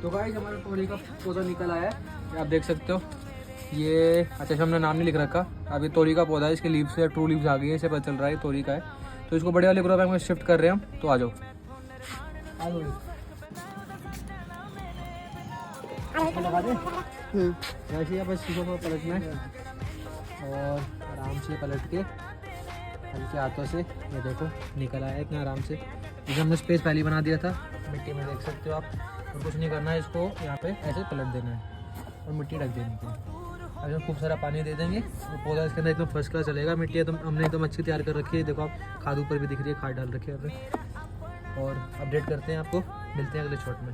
तो गाइस हमारा तोरी का पौधा निकल आया है, आप देख सकते हो। ये अच्छा हमने नाम नहीं लिख रखा, अब ये तोरी का पौधा है, इसके लीव्स है, ट्रू लीव्स आ गई है, इसे पता चल रहा है तोरी का है। तो इसको बड़े वाले ग्रो बैग में शिफ्ट कर रहे हैं हम, तो आ जाओ। लगा दे वैसे ही बस चीज़ों को पलटना है और आराम से पलट के हल्के हाथों से, ये देखो निकल आया इतना आराम से। जैसे हमने स्पेस पहले बना दिया था मिट्टी में, देख सकते हो आप। तो कुछ नहीं करना है, इसको यहाँ पे ऐसे पलट देना है और मिट्टी ढक देनी है। अब हम खूब सारा पानी दे देंगे और पौधा इसके अंदर एकदम फर्स्ट क्लास चलेगा। मिट्टी एकदम हमने एकदम अच्छी तैयार कर रखी है, देखो आप खाद ऊपर भी दिख रही है, खाद डाल रखी है। और अपडेट करते हैं आपको, मिलते हैं अगले शॉट में।